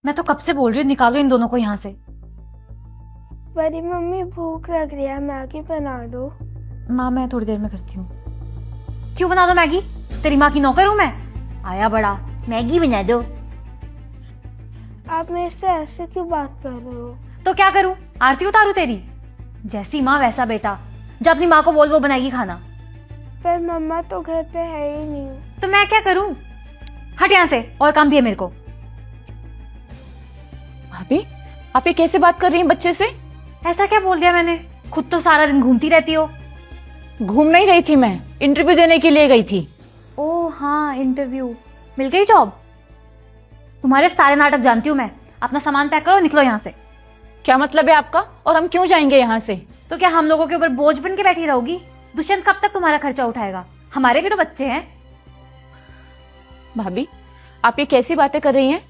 मैं तो कब से बोल रही हूँ निकालो इन दोनों को यहाँ से। बड़ी मम्मी भूख लग रही है, मैगी बना दो। माँ मैं थोड़ी देर में करती हूँ। क्यों बना दो मैगी? तेरी माँ की नौकर हूँ मैं? आया बड़ा मैगी बना दो। आप मेरे से ऐसे क्यों बात कर रहे हो? तो क्या करूँ, आरती उतारू तेरी? जैसी माँ वैसा बेटा। जब अपनी माँ को बोल वो बनाएगी खाना। पर मम्मा तो घर पे है ही नहीं। तो मैं क्या करूँ? हट यहाँ से, और काम भी है मेरे को। भाभी, आप ये कैसे बात कर रही हैं बच्चे से? ऐसा क्या बोल दिया मैंने? खुद तो सारा दिन घूमती रहती हो। घूम नहीं रही थी, मैं इंटरव्यू देने के लिए गई थी। ओह हाँ, इंटरव्यू। मिल गई जॉब? तुम्हारे सारे नाटक जानती हूँ मैं। अपना सामान पैक करो, निकलो यहाँ से। क्या मतलब है आपका? और हम क्यों जाएंगे यहाँ से? तो क्या हम लोगों के ऊपर बोझ बन के बैठी रहोगी? दुष्यंत कब तक तुम्हारा खर्चा उठाएगा? हमारे भी तो बच्चे हैं। भाभी, आप ये कैसी बातें कर रही हैं?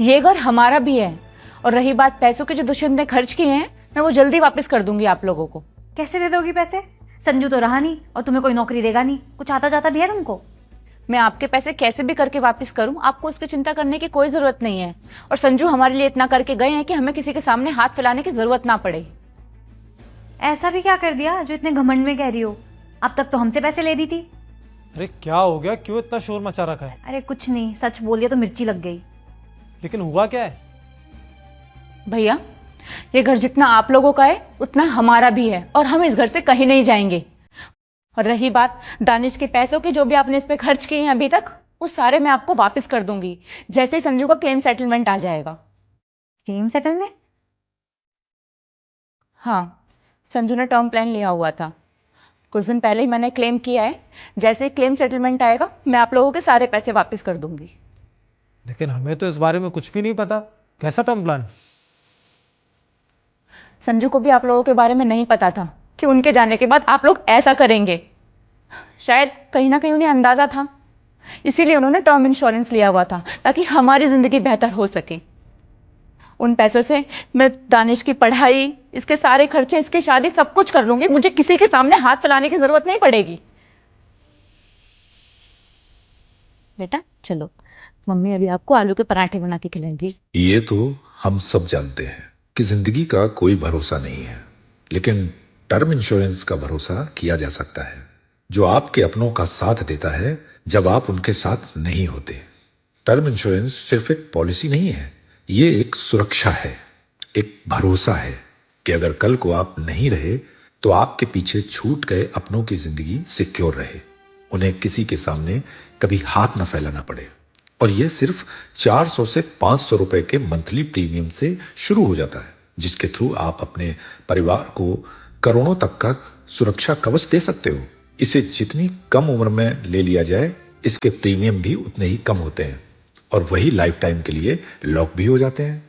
ये घर हमारा भी है। और रही बात पैसों के जो दुष्यंत ने खर्च किए हैं, मैं वो जल्दी वापस कर दूंगी आप लोगों को। कैसे दे दोगी पैसे? संजू तो रहा नहीं और तुम्हें कोई नौकरी देगा नहीं। कुछ आता जाता भी है तुमको? मैं आपके पैसे कैसे भी करके वापस करूं, आपको उसकी चिंता करने की कोई जरूरत नहीं है। और संजू हमारे लिए इतना करके गए हैं कि हमें किसी के सामने हाथ फैलाने की जरूरत ना पड़े। ऐसा भी क्या कर दिया जो इतने घमंड में कह रही हो? अब तक तो हमसे पैसे ले रही थी। अरे क्या हो गया, क्यों इतना शोर मचा रखा है? अरे कुछ नहीं, सच बोलिए तो मिर्ची लग गई। लेकिन हुआ क्या है? भैया, ये घर जितना आप लोगों का है उतना हमारा भी है, और हम इस घर से कहीं नहीं जाएंगे। और रही बात दानिश के पैसों की, जो भी आपने इस पे खर्च किए हैं अभी तक, वो सारे मैं आपको वापस कर दूंगी जैसे ही संजू का क्लेम सेटलमेंट आ जाएगा। Claim settlement? हाँ, संजू ने टर्म प्लान लिया हुआ था। कुछ दिन पहले ही मैंने क्लेम किया है। जैसे ही क्लेम सेटलमेंट आएगा मैं आप लोगों के सारे पैसे वापस कर दूंगी। लेकिन हमें तो इस बारे में कुछ भी नहीं पता। कैसा टर्म प्लान? संजू को भी आप लोगों के बारे में नहीं पता था कि उनके जाने के बाद आप लोग ऐसा करेंगे। शायद कहीं ना कहीं उन्हें अंदाजा था, इसीलिए उन्होंने टर्म इंश्योरेंस लिया हुआ था ताकि हमारी जिंदगी बेहतर हो सके। उन पैसों से मैं दानिश की पढ़ाई, इसके सारे खर्चे, इसकी शादी सब कुछ कर लूंगी। मुझे किसी के सामने हाथ फैलाने की जरूरत नहीं पड़ेगी। बेटा चलो, मम्मी अभी आपको आलू के पराठे बना के खिलाएंगी। ये तो हम सब जानते हैं कि जिंदगी का कोई भरोसा नहीं है, लेकिन टर्म इंश्योरेंस का भरोसा किया जा सकता है, जो आपके अपनों का साथ देता है जब आप उनके साथ नहीं होते। टर्म इंश्योरेंस सिर्फ एक पॉलिसी नहीं है, ये एक सुरक्षा है, एक भरोसा है कि अगर कल को आप नहीं रहे तो आपके पीछे छूट गए अपनों की जिंदगी सिक्योर रहे, उन्हें किसी के सामने कभी हाथ न फैलाना पड़े। और यह सिर्फ 400 से 500 रुपए के मंथली प्रीमियम से शुरू हो जाता है, जिसके थ्रू आप अपने परिवार को करोड़ों तक का सुरक्षा कवच दे सकते हो। इसे जितनी कम उम्र में ले लिया जाए, इसके प्रीमियम भी उतने ही कम होते हैं, और वही लाइफ टाइम के लिए लॉक भी हो जाते हैं।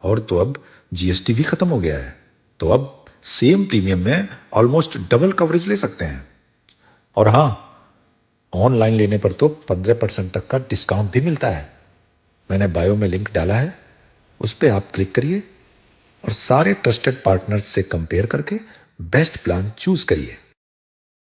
और तो अब जीएसटी भी खत्म हो गया है, तो अब सेम प्रीमियम में ऑलमोस्ट डबल कवरेज ले सकते हैं। और हाँ, ऑनलाइन लेने पर तो 15% तक का डिस्काउंट भी मिलता है। मैंने बायो में लिंक डाला है, उस पर आप क्लिक करिए और सारे ट्रस्टेड पार्टनर्स से कंपेयर करके बेस्ट प्लान चूज करिए।